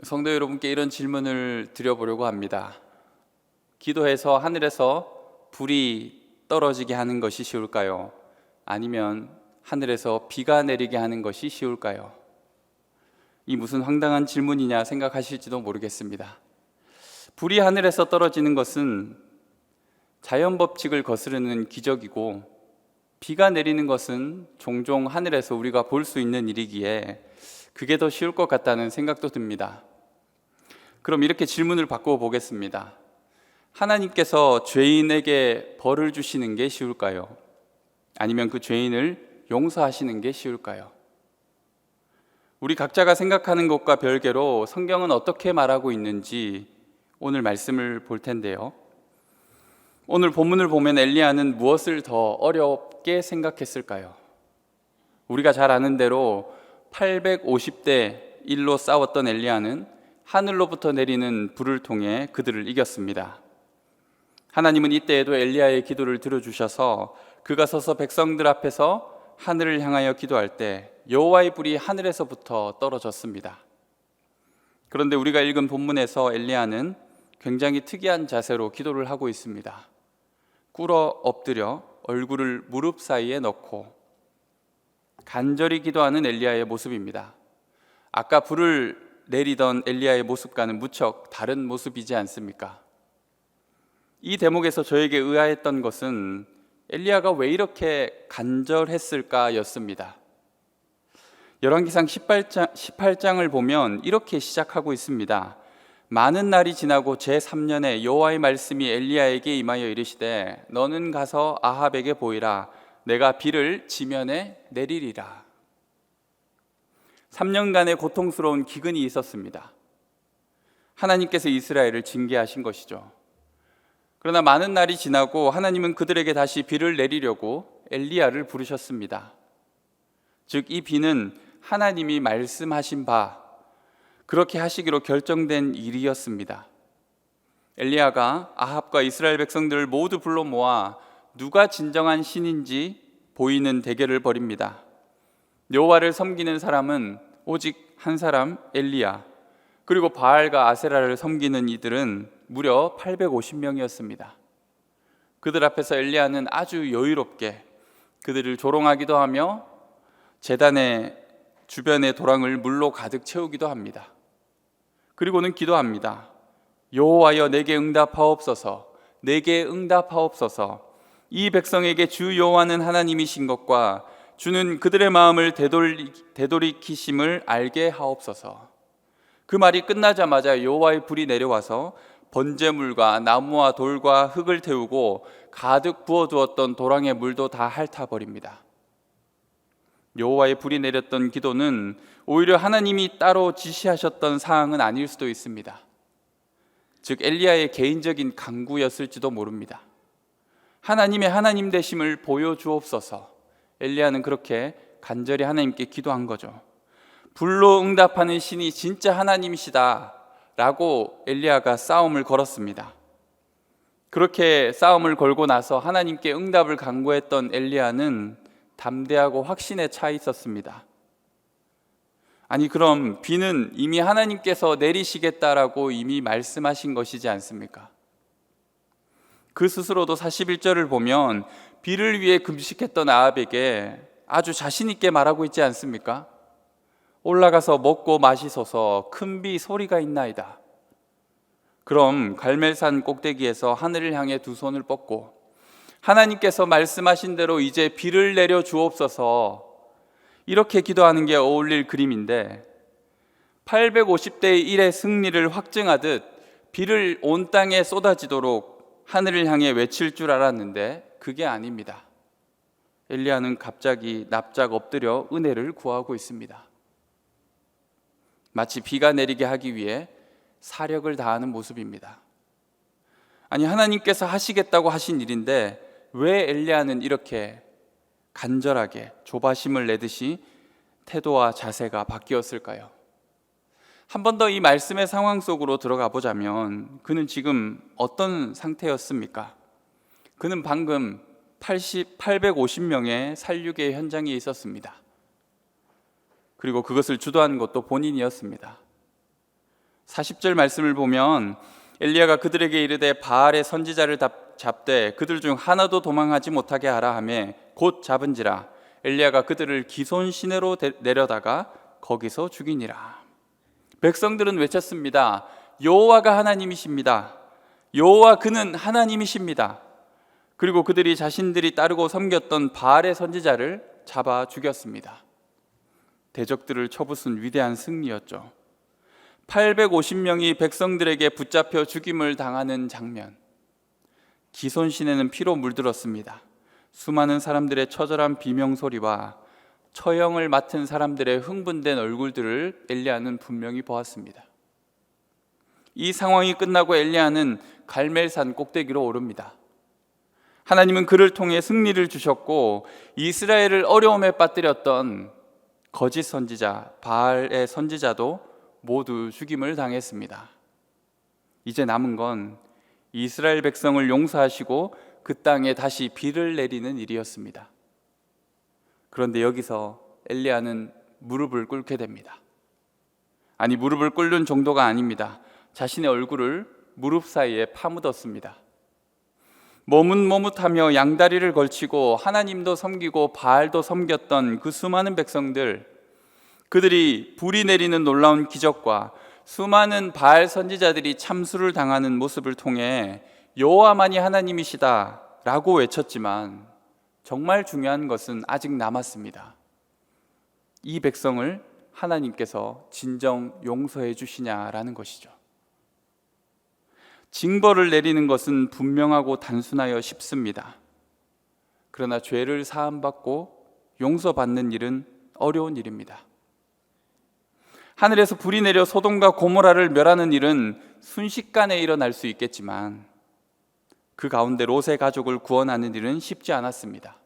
성도 여러분께 이런 질문을 드려보려고 합니다. 기도해서 하늘에서 불이 떨어지게 하는 것이 쉬울까요? 아니면 하늘에서 비가 내리게 하는 것이 쉬울까요? 이 무슨 황당한 질문이냐 생각하실지도 모르겠습니다. 불이 하늘에서 떨어지는 것은 자연 법칙을 거스르는 기적이고, 비가 내리는 것은 종종 하늘에서 우리가 볼 수 있는 일이기에 그게 더 쉬울 것 같다는 생각도 듭니다. 그럼 이렇게 질문을 바꾸어 보겠습니다. 하나님께서 죄인에게 벌을 주시는 게 쉬울까요? 아니면 그 죄인을 용서하시는 게 쉬울까요? 우리 각자가 생각하는 것과 별개로 성경은 어떻게 말하고 있는지 오늘 말씀을 볼 텐데요. 오늘 본문을 보면 엘리야는 무엇을 더 어렵게 생각했을까요? 우리가 잘 아는 대로 850대 1로 싸웠던 엘리야는 하늘로부터 내리는 불을 통해 그들을 이겼습니다. 하나님은 이때에도 엘리야의 기도를 들어주셔서 그가 서서 백성들 앞에서 하늘을 향하여 기도할 때 여호와의 불이 하늘에서부터 떨어졌습니다. 그런데 우리가 읽은 본문에서 엘리야는 굉장히 특이한 자세로 기도를 하고 있습니다. 꿇어 엎드려 얼굴을 무릎 사이에 넣고 간절히 기도하는 엘리야의 모습입니다. 아까 불을 내리던 엘리야의 모습과는 무척 다른 모습이지 않습니까? 이 대목에서 저에게 의아했던 것은 엘리야가 왜 이렇게 간절했을까 였습니다. 열왕기상 18장을 보면 이렇게 시작하고 있습니다. 많은 날이 지나고 제3년에 여호와의 말씀이 엘리야에게 임하여 이르시되 너는 가서 아합에게 보이라. 내가 비를 지면에 내리리라. 3년간의 고통스러운 기근이 있었습니다. 하나님께서 이스라엘을 징계하신 것이죠. 그러나 많은 날이 지나고 하나님은 그들에게 다시 비를 내리려고 엘리야를 부르셨습니다. 즉, 이 비는 하나님이 말씀하신 바 그렇게 하시기로 결정된 일이었습니다. 엘리야가 아합과 이스라엘 백성들을 모두 불러 모아 누가 진정한 신인지 보이는 대결을 벌입니다. 여호와를 섬기는 사람은 오직 한 사람 엘리야, 그리고 바알과 아세라를 섬기는 이들은 무려 850명이었습니다. 그들 앞에서 엘리야는 아주 여유롭게 그들을 조롱하기도 하며 제단의 주변의 도랑을 물로 가득 채우기도 합니다. 그리고는 기도합니다. 여호와여 내게 응답하옵소서, 내게 응답하옵소서. 이 백성에게 주 여호와는 하나님이신 것과 주는 그들의 마음을 되돌이키심을 알게 하옵소서. 그 말이 끝나자마자 여호와의 불이 내려와서 번제물과 나무와 돌과 흙을 태우고 가득 부어두었던 도랑의 물도 다 핥아버립니다. 여호와의 불이 내렸던 기도는 오히려 하나님이 따로 지시하셨던 사항은 아닐 수도 있습니다. 즉, 엘리야의 개인적인 간구였을지도 모릅니다. 하나님의 하나님 되심을 보여주옵소서. 엘리야는 그렇게 간절히 하나님께 기도한 거죠. 불로 응답하는 신이 진짜 하나님이시다 라고 엘리야가 싸움을 걸었습니다. 그렇게 싸움을 걸고 나서 하나님께 응답을 간구했던 엘리야는 담대하고 확신에 차 있었습니다. 아니, 그럼 비는 이미 하나님께서 내리시겠다라고 이미 말씀하신 것이지 않습니까? 그 스스로도 41절을 보면 비를 위해 금식했던 아합에게 아주 자신 있게 말하고 있지 않습니까? 올라가서 먹고 마시소서, 큰 비 소리가 있나이다. 그럼 갈멜산 꼭대기에서 하늘을 향해 두 손을 뻗고 하나님께서 말씀하신 대로 이제 비를 내려 주옵소서, 이렇게 기도하는 게 어울릴 그림인데 850대 1의 승리를 확증하듯 비를 온 땅에 쏟아지도록 하늘을 향해 외칠 줄 알았는데 그게 아닙니다. 엘리야는 갑자기 납작 엎드려 은혜를 구하고 있습니다. 마치 비가 내리게 하기 위해 사력을 다하는 모습입니다. 아니, 하나님께서 하시겠다고 하신 일인데 왜 엘리야는 이렇게 간절하게 조바심을 내듯이 태도와 자세가 바뀌었을까요? 한 번 더 이 말씀의 상황 속으로 들어가 보자면 그는 지금 어떤 상태였습니까? 그는 방금 850명의 살육의 현장에 있었습니다. 그리고 그것을 주도한 것도 본인이었습니다. 40절 말씀을 보면 엘리야가 그들에게 이르되 바알의 선지자를 잡되 그들 중 하나도 도망하지 못하게 하라 하매 곧 잡은지라 엘리야가 그들을 기손 시내로 내려다가 거기서 죽이니라. 백성들은 외쳤습니다. 여호와가 하나님이십니다. 여호와 그는 하나님이십니다. 그리고 그들이 자신들이 따르고 섬겼던 바알의 선지자를 잡아 죽였습니다. 대적들을 쳐부순 위대한 승리였죠. 850명이 백성들에게 붙잡혀 죽임을 당하는 장면. 기손 시내는 피로 물들었습니다. 수많은 사람들의 처절한 비명소리와 처형을 맡은 사람들의 흥분된 얼굴들을 엘리야는 분명히 보았습니다. 이 상황이 끝나고 엘리야는 갈멜산 꼭대기로 오릅니다. 하나님은 그를 통해 승리를 주셨고 이스라엘을 어려움에 빠뜨렸던 거짓 선지자 바알의 선지자도 모두 죽임을 당했습니다. 이제 남은 건 이스라엘 백성을 용서하시고 그 땅에 다시 비를 내리는 일이었습니다. 그런데 여기서 엘리야는 무릎을 꿇게 됩니다. 아니, 무릎을 꿇는 정도가 아닙니다. 자신의 얼굴을 무릎 사이에 파묻었습니다. 머뭇머뭇하며 양다리를 걸치고 하나님도 섬기고 바알도 섬겼던 그 수많은 백성들, 그들이 불이 내리는 놀라운 기적과 수많은 바알 선지자들이 참수를 당하는 모습을 통해 여호와만이 하나님이시다 라고 외쳤지만 정말 중요한 것은 아직 남았습니다. 이 백성을 하나님께서 진정 용서해 주시냐라는 것이죠. 징벌을 내리는 것은 분명하고 단순하여 쉽습니다. 그러나 죄를 사함받고 용서받는 일은 어려운 일입니다. 하늘에서 불이 내려 소돔과 고모라를 멸하는 일은 순식간에 일어날 수 있겠지만 그 가운데 롯의 가족을 구원하는 일은 쉽지 않았습니다.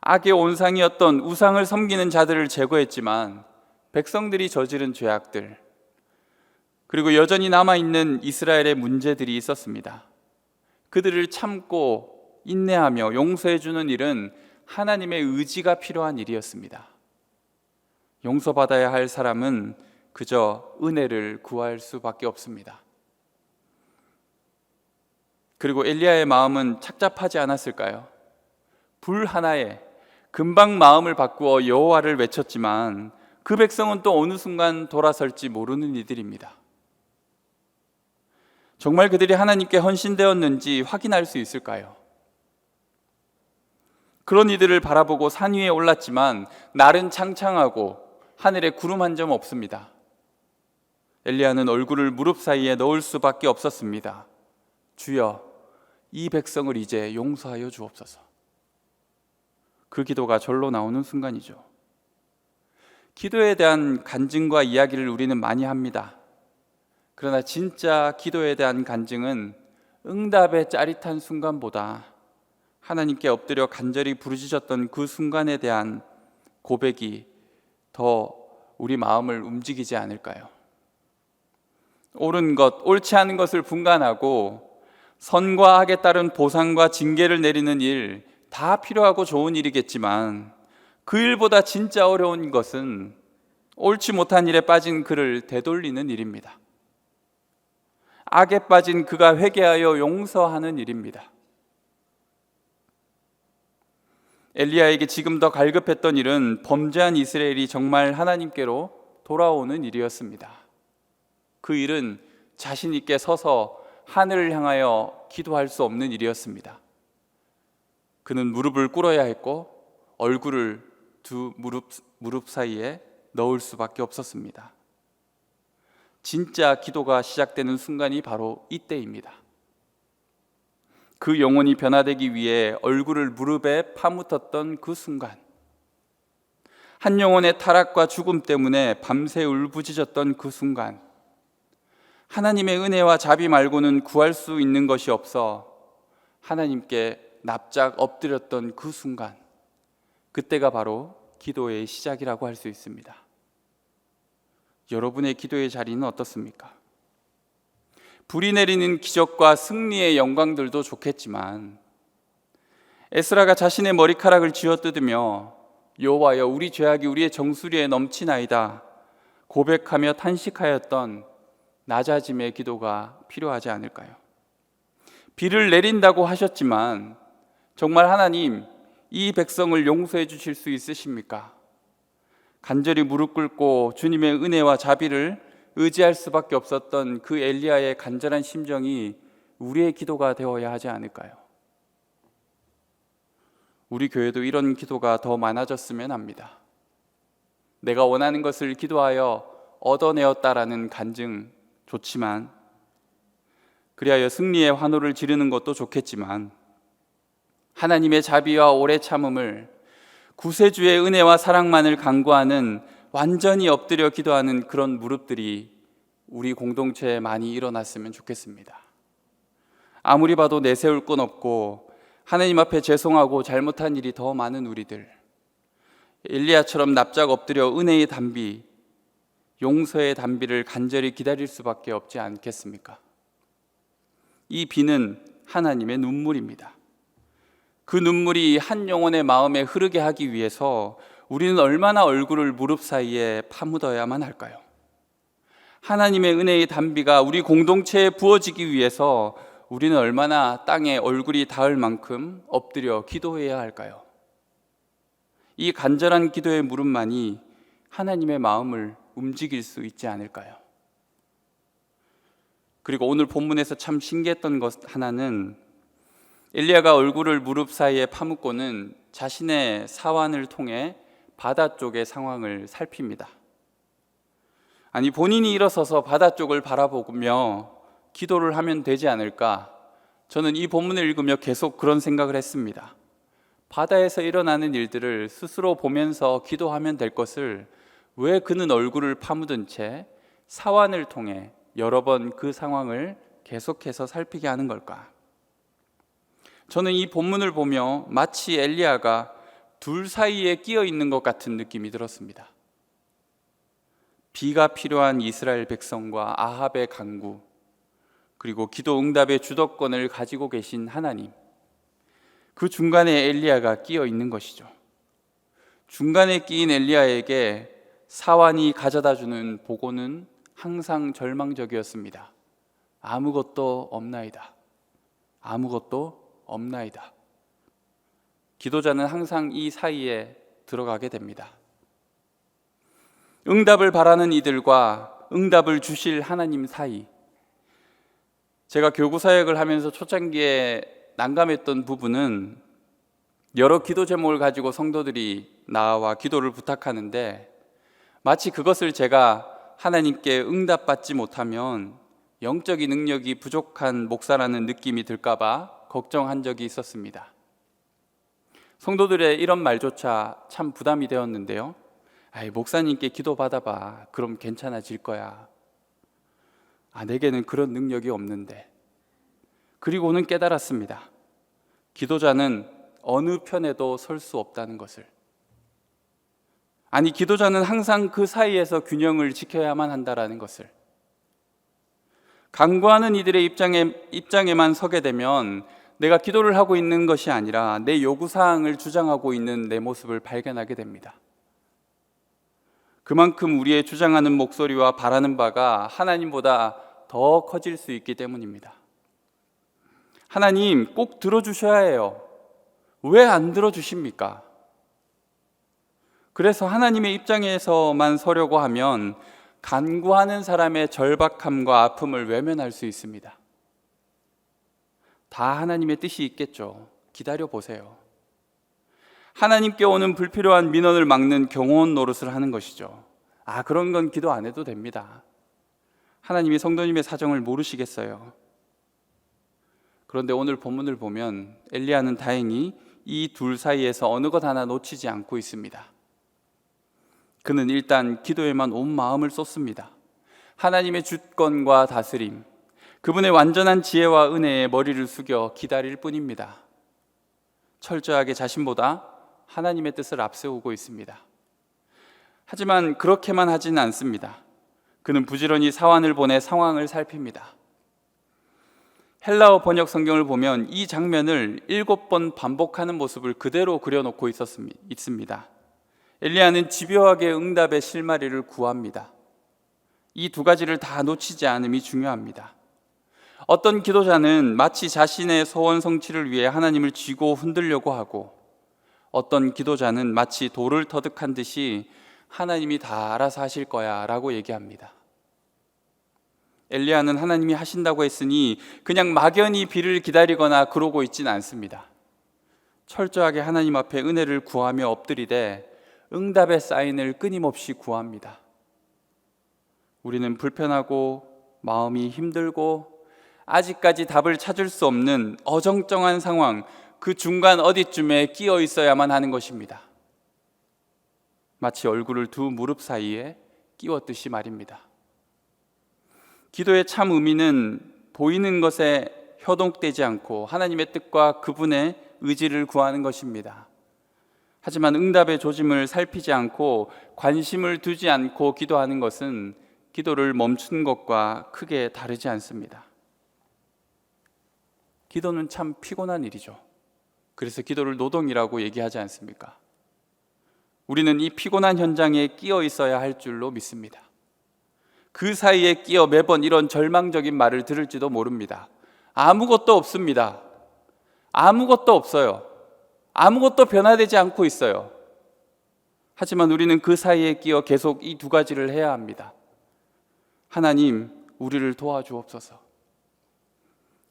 악의 온상이었던 우상을 섬기는 자들을 제거했지만 백성들이 저지른 죄악들, 그리고 여전히 남아있는 이스라엘의 문제들이 있었습니다. 그들을 참고 인내하며 용서해주는 일은 하나님의 의지가 필요한 일이었습니다. 용서받아야 할 사람은 그저 은혜를 구할 수밖에 없습니다. 그리고 엘리야의 마음은 착잡하지 않았을까요? 불 하나에 금방 마음을 바꾸어 여호와를 외쳤지만 그 백성은 또 어느 순간 돌아설지 모르는 이들입니다. 정말 그들이 하나님께 헌신되었는지 확인할 수 있을까요? 그런 이들을 바라보고 산 위에 올랐지만 날은 창창하고 하늘에 구름 한 점 없습니다. 엘리야는 얼굴을 무릎 사이에 넣을 수밖에 없었습니다. 주여, 이 백성을 이제 용서하여 주옵소서. 그 기도가 절로 나오는 순간이죠. 기도에 대한 간증과 이야기를 우리는 많이 합니다. 그러나 진짜 기도에 대한 간증은 응답의 짜릿한 순간보다 하나님께 엎드려 간절히 부르짖었던 그 순간에 대한 고백이 더 우리 마음을 움직이지 않을까요? 옳은 것, 옳지 않은 것을 분간하고 선과 악에 따른 보상과 징계를 내리는 일 다 필요하고 좋은 일이겠지만 그 일보다 진짜 어려운 것은 옳지 못한 일에 빠진 그를 되돌리는 일입니다. 악에 빠진 그가 회개하여 용서하는 일입니다. 엘리야에게 지금 더 갈급했던 일은 범죄한 이스라엘이 정말 하나님께로 돌아오는 일이었습니다. 그 일은 자신 있게 서서 하늘을 향하여 기도할 수 없는 일이었습니다. 그는 무릎을 꿇어야 했고 얼굴을 두 무릎 사이에 넣을 수밖에 없었습니다. 진짜 기도가 시작되는 순간이 바로 이때입니다. 그 영혼이 변화되기 위해 얼굴을 무릎에 파묻었던 그 순간, 한 영혼의 타락과 죽음 때문에 밤새 울부짖었던 그 순간, 하나님의 은혜와 자비 말고는 구할 수 있는 것이 없어 하나님께 납작 엎드렸던 그 순간, 그때가 바로 기도의 시작이라고 할 수 있습니다. 여러분의 기도의 자리는 어떻습니까? 불이 내리는 기적과 승리의 영광들도 좋겠지만 에스라가 자신의 머리카락을 쥐어뜯으며 여호와여, 우리 죄악이 우리의 정수리에 넘치나이다, 고백하며 탄식하였던 낮아짐의 기도가 필요하지 않을까요? 비를 내린다고 하셨지만 정말 하나님, 이 백성을 용서해 주실 수 있으십니까? 간절히 무릎 꿇고 주님의 은혜와 자비를 의지할 수밖에 없었던 그 엘리야의 간절한 심정이 우리의 기도가 되어야 하지 않을까요? 우리 교회도 이런 기도가 더 많아졌으면 합니다. 내가 원하는 것을 기도하여 얻어내었다라는 간증 좋지만, 그리하여 승리의 환호를 지르는 것도 좋겠지만, 하나님의 자비와 오래 참음을, 구세주의 은혜와 사랑만을 간구하는, 완전히 엎드려 기도하는 그런 무릎들이 우리 공동체에 많이 일어났으면 좋겠습니다. 아무리 봐도 내세울 건 없고 하나님 앞에 죄송하고 잘못한 일이 더 많은 우리들, 엘리야처럼 납작 엎드려 은혜의 단비, 용서의 단비를 간절히 기다릴 수밖에 없지 않겠습니까? 이 비는 하나님의 눈물입니다. 그 눈물이 한 영혼의 마음에 흐르게 하기 위해서 우리는 얼마나 얼굴을 무릎 사이에 파묻어야만 할까요? 하나님의 은혜의 단비가 우리 공동체에 부어지기 위해서 우리는 얼마나 땅에 얼굴이 닿을 만큼 엎드려 기도해야 할까요? 이 간절한 기도의 물음만이 하나님의 마음을 움직일 수 있지 않을까요? 그리고 오늘 본문에서 참 신기했던 것 하나는, 엘리야가 얼굴을 무릎 사이에 파묻고는 자신의 사환을 통해 바다 쪽의 상황을 살핍니다. 아니, 본인이 일어서서 바다 쪽을 바라보며 기도를 하면 되지 않을까? 저는 이 본문을 읽으며 계속 그런 생각을 했습니다. 바다에서 일어나는 일들을 스스로 보면서 기도하면 될 것을 왜 그는 얼굴을 파묻은 채 사환을 통해 여러 번 그 상황을 계속해서 살피게 하는 걸까? 저는 이 본문을 보며 마치 엘리야가 둘 사이에 끼어 있는 것 같은 느낌이 들었습니다. 비가 필요한 이스라엘 백성과 아합의 간구, 그리고 기도 응답의 주도권을 가지고 계신 하나님, 그 중간에 엘리야가 끼어 있는 것이죠. 중간에 끼인 엘리야에게 사환이 가져다 주는 보고는 항상 절망적이었습니다. 아무것도 없나이다. 아무것도 없나이다. 기도자는 항상 이 사이에 들어가게 됩니다. 응답을 바라는 이들과 응답을 주실 하나님 사이, 제가 교구 사역을 하면서 초창기에 난감했던 부분은, 여러 기도 제목을 가지고 성도들이 나와 기도를 부탁하는데 마치 그것을 제가 하나님께 응답받지 못하면 영적인 능력이 부족한 목사라는 느낌이 들까봐 걱정한 적이 있었습니다. 성도들의 이런 말조차 참 부담이 되었는데요. 목사님께 기도 받아봐. 그럼 괜찮아질 거야. 내게는 그런 능력이 없는데. 그리고는 깨달았습니다. 기도자는 어느 편에도 설 수 없다는 것을. 기도자는 항상 그 사이에서 균형을 지켜야만 한다는 것을. 간구하는 이들의 입장에만 서게 되면 내가 기도를 하고 있는 것이 아니라 내 요구사항을 주장하고 있는 내 모습을 발견하게 됩니다. 그만큼 우리의 주장하는 목소리와 바라는 바가 하나님보다 더 커질 수 있기 때문입니다. 하나님 꼭 들어주셔야 해요. 왜 안 들어주십니까? 그래서 하나님의 입장에서만 서려고 하면 간구하는 사람의 절박함과 아픔을 외면할 수 있습니다. 다 하나님의 뜻이 있겠죠. 기다려 보세요. 하나님께 오는 불필요한 민원을 막는 경호원 노릇을 하는 것이죠. 그런 건 기도 안 해도 됩니다. 하나님이 성도님의 사정을 모르시겠어요. 그런데 오늘 본문을 보면 엘리야는 다행히 이 둘 사이에서 어느 것 하나 놓치지 않고 있습니다. 그는 일단 기도에만 온 마음을 쏟습니다. 하나님의 주권과 다스림, 그분의 완전한 지혜와 은혜에 머리를 숙여 기다릴 뿐입니다. 철저하게 자신보다 하나님의 뜻을 앞세우고 있습니다. 하지만 그렇게만 하지는 않습니다. 그는 부지런히 사환을 보내 상황을 살핍니다. 헬라어 번역 성경을 보면 이 장면을 7번 반복하는 모습을 그대로 그려놓고 있습니다. 엘리야는 집요하게 응답의 실마리를 구합니다. 이 두 가지를 다 놓치지 않음이 중요합니다. 어떤 기도자는 마치 자신의 소원 성취를 위해 하나님을 쥐고 흔들려고 하고, 어떤 기도자는 마치 돌을 터득한 듯이 하나님이 다 알아서 하실 거야 라고 얘기합니다. 엘리야는 하나님이 하신다고 했으니 그냥 막연히 비를 기다리거나 그러고 있지는 않습니다. 철저하게 하나님 앞에 은혜를 구하며 엎드리되 응답의 사인을 끊임없이 구합니다. 우리는 불편하고 마음이 힘들고 아직까지 답을 찾을 수 없는 어정쩡한 상황, 그 중간 어디쯤에 끼어 있어야만 하는 것입니다. 마치 얼굴을 두 무릎 사이에 끼웠듯이 말입니다. 기도의 참 의미는 보이는 것에 효동되지 않고 하나님의 뜻과 그분의 의지를 구하는 것입니다. 하지만 응답의 조짐을 살피지 않고 관심을 두지 않고 기도하는 것은 기도를 멈춘 것과 크게 다르지 않습니다. 기도는 참 피곤한 일이죠. 그래서 기도를 노동이라고 얘기하지 않습니까? 우리는 이 피곤한 현장에 끼어 있어야 할 줄로 믿습니다. 그 사이에 끼어 매번 이런 절망적인 말을 들을지도 모릅니다. 아무것도 없습니다. 아무것도 없어요. 아무것도 변화되지 않고 있어요. 하지만 우리는 그 사이에 끼어 계속 이 두 가지를 해야 합니다. 하나님, 우리를 도와주옵소서.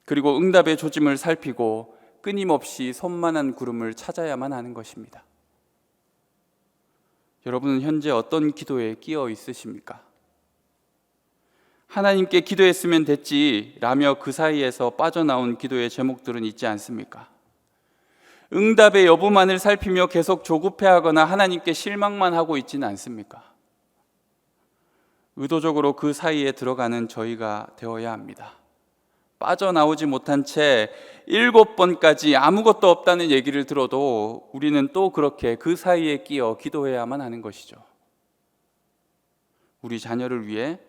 그리고 응답의 조짐을 살피고 끊임없이 손만한 구름을 찾아야만 하는 것입니다. 여러분은 현재 어떤 기도에 끼어 있으십니까? 하나님께 기도했으면 됐지라며 그 사이에서 빠져나온 기도의 제목들은 있지 않습니까? 응답의 여부만을 살피며 계속 조급해하거나 하나님께 실망만 하고 있지는 않습니까? 의도적으로 그 사이에 들어가는 저희가 되어야 합니다. 빠져나오지 못한 채 7번까지 아무것도 없다는 얘기를 들어도 우리는 또 그렇게 그 사이에 끼어 기도해야만 하는 것이죠. 우리 자녀를 위해,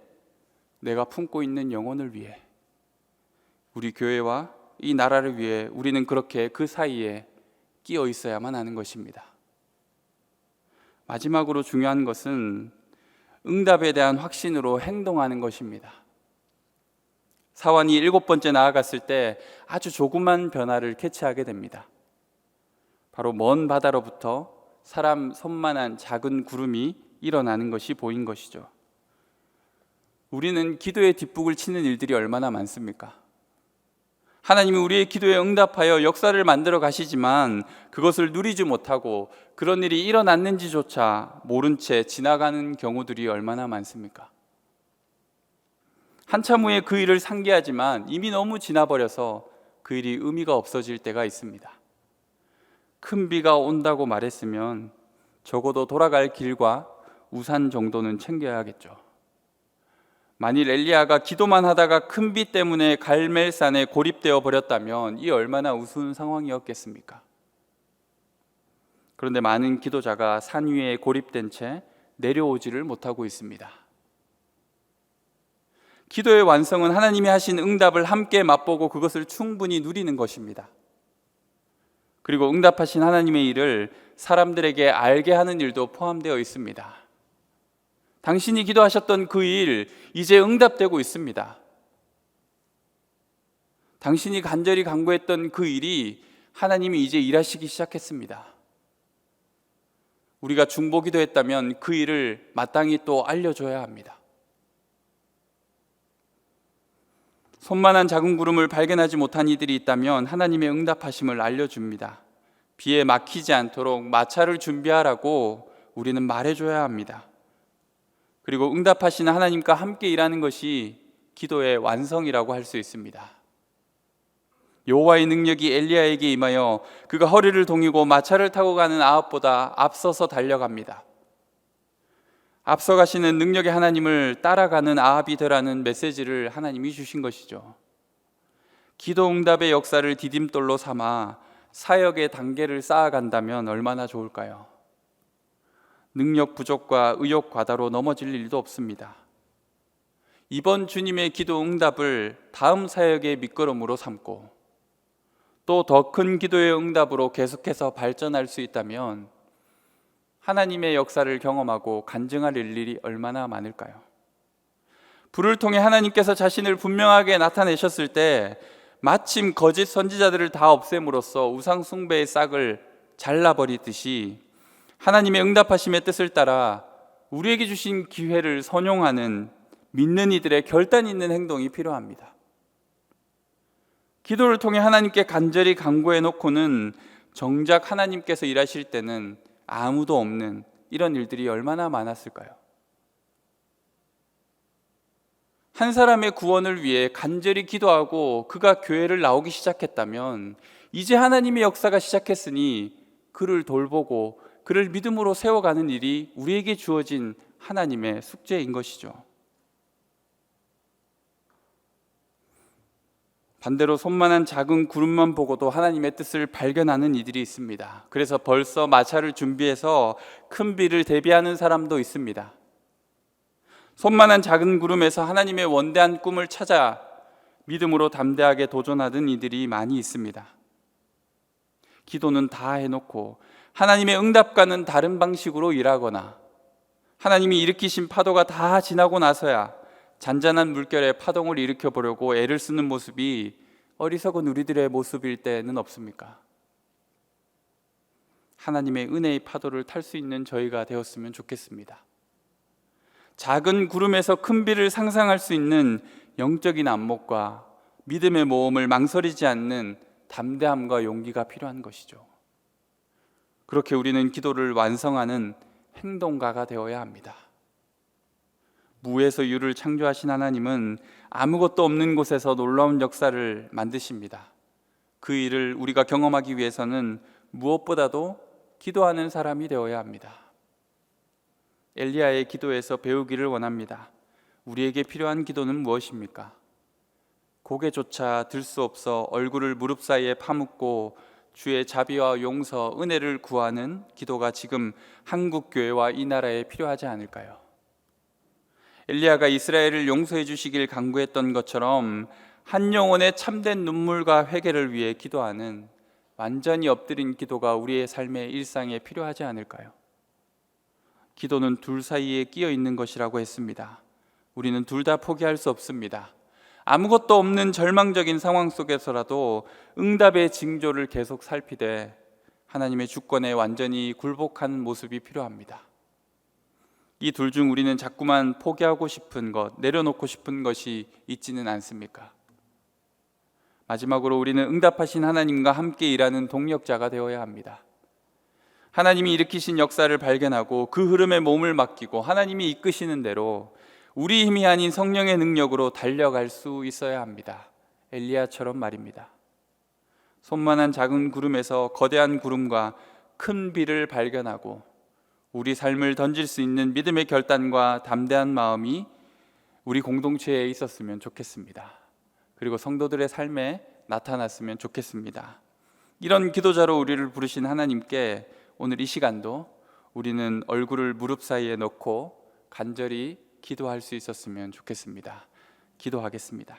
내가 품고 있는 영혼을 위해, 우리 교회와 이 나라를 위해 우리는 그렇게 그 사이에 끼어 있어야만 하는 것입니다. 마지막으로 중요한 것은 응답에 대한 확신으로 행동하는 것입니다. 사환이 7번째 나아갔을 때 아주 조그만 변화를 캐치하게 됩니다. 바로 먼 바다로부터 사람 손만한 작은 구름이 일어나는 것이 보인 것이죠. 우리는 기도의 뒷북을 치는 일들이 얼마나 많습니까? 하나님이 우리의 기도에 응답하여 역사를 만들어 가시지만 그것을 누리지 못하고 그런 일이 일어났는지조차 모른 채 지나가는 경우들이 얼마나 많습니까? 한참 후에 그 일을 상기하지만 이미 너무 지나버려서 그 일이 의미가 없어질 때가 있습니다. 큰 비가 온다고 말했으면 적어도 돌아갈 길과 우산 정도는 챙겨야겠죠. 만일 엘리야가 기도만 하다가 큰 비 때문에 갈멜산에 고립되어 버렸다면 이 얼마나 우스운 상황이었겠습니까? 그런데 많은 기도자가 산 위에 고립된 채 내려오지를 못하고 있습니다. 기도의 완성은 하나님이 하신 응답을 함께 맛보고 그것을 충분히 누리는 것입니다. 그리고 응답하신 하나님의 일을 사람들에게 알게 하는 일도 포함되어 있습니다. 당신이 기도하셨던 그 일, 이제 응답되고 있습니다. 당신이 간절히 간구했던 그 일이 하나님이 이제 일하시기 시작했습니다. 우리가 중보기도했다면 그 일을 마땅히 또 알려줘야 합니다. 손만한 작은 구름을 발견하지 못한 이들이 있다면 하나님의 응답하심을 알려줍니다. 비에 막히지 않도록 마차를 준비하라고 우리는 말해줘야 합니다. 그리고 응답하시는 하나님과 함께 일하는 것이 기도의 완성이라고 할 수 있습니다. 여호와의 능력이 엘리야에게 임하여 그가 허리를 동이고 마차를 타고 가는 아합보다 앞서서 달려갑니다. 앞서가시는 능력의 하나님을 따라가는 아합이 되라는 메시지를 하나님이 주신 것이죠. 기도 응답의 역사를 디딤돌로 삼아 사역의 단계를 쌓아간다면 얼마나 좋을까요? 능력 부족과 의욕 과다로 넘어질 일도 없습니다. 이번 주님의 기도 응답을 다음 사역의 밑거름으로 삼고 또 더 큰 기도의 응답으로 계속해서 발전할 수 있다면 하나님의 역사를 경험하고 간증할 일이 얼마나 많을까요? 불을 통해 하나님께서 자신을 분명하게 나타내셨을 때 마침 거짓 선지자들을 다 없앰으로써 우상 숭배의 싹을 잘라버리듯이 하나님의 응답하심의 뜻을 따라 우리에게 주신 기회를 선용하는 믿는 이들의 결단 있는 행동이 필요합니다. 기도를 통해 하나님께 간절히 간구해 놓고는 정작 하나님께서 일하실 때는 아무도 없는 이런 일들이 얼마나 많았을까요? 한 사람의 구원을 위해 간절히 기도하고 그가 교회를 나오기 시작했다면 이제 하나님의 역사가 시작했으니 그를 돌보고 그를 믿음으로 세워가는 일이 우리에게 주어진 하나님의 숙제인 것이죠. 반대로 손만한 작은 구름만 보고도 하나님의 뜻을 발견하는 이들이 있습니다. 그래서 벌써 마차를 준비해서 큰 비를 대비하는 사람도 있습니다. 손만한 작은 구름에서 하나님의 원대한 꿈을 찾아 믿음으로 담대하게 도전하던 이들이 많이 있습니다. 기도는 다 해놓고 하나님의 응답과는 다른 방식으로 일하거나 하나님이 일으키신 파도가 다 지나고 나서야 잔잔한 물결에 파동을 일으켜 보려고 애를 쓰는 모습이 어리석은 우리들의 모습일 때는 없습니까? 하나님의 은혜의 파도를 탈 수 있는 저희가 되었으면 좋겠습니다. 작은 구름에서 큰 비를 상상할 수 있는 영적인 안목과 믿음의 모험을 망설이지 않는 담대함과 용기가 필요한 것이죠. 그렇게 우리는 기도를 완성하는 행동가가 되어야 합니다. 무에서 유를 창조하신 하나님은 아무것도 없는 곳에서 놀라운 역사를 만드십니다. 그 일을 우리가 경험하기 위해서는 무엇보다도 기도하는 사람이 되어야 합니다. 엘리야의 기도에서 배우기를 원합니다. 우리에게 필요한 기도는 무엇입니까? 고개조차 들 수 없어 얼굴을 무릎 사이에 파묻고 주의 자비와 용서, 은혜를 구하는 기도가 지금 한국 교회와 이 나라에 필요하지 않을까요? 엘리야가 이스라엘을 용서해 주시길 간구했던 것처럼 한 영혼의 참된 눈물과 회개를 위해 기도하는 완전히 엎드린 기도가 우리의 삶의 일상에 필요하지 않을까요? 기도는 둘 사이에 끼어 있는 것이라고 했습니다. 우리는 둘 다 포기할 수 없습니다. 아무것도 없는 절망적인 상황 속에서라도 응답의 징조를 계속 살피되 하나님의 주권에 완전히 굴복하는 모습이 필요합니다. 이 둘 중 우리는 자꾸만 포기하고 싶은 것, 내려놓고 싶은 것이 있지는 않습니까? 마지막으로 우리는 응답하신 하나님과 함께 일하는 동력자가 되어야 합니다. 하나님이 일으키신 역사를 발견하고 그 흐름에 몸을 맡기고 하나님이 이끄시는 대로 우리 힘이 아닌 성령의 능력으로 달려갈 수 있어야 합니다. 엘리야처럼 말입니다. 손만한 작은 구름에서 거대한 구름과 큰 비를 발견하고 우리 삶을 던질 수 있는 믿음의 결단과 담대한 마음이 우리 공동체에 있었으면 좋겠습니다. 그리고 성도들의 삶에 나타났으면 좋겠습니다. 이런 기도자로 우리를 부르신 하나님께 오늘 이 시간도 우리는 얼굴을 무릎 사이에 넣고 간절히 기도할 수 있었으면 좋겠습니다. 기도하겠습니다.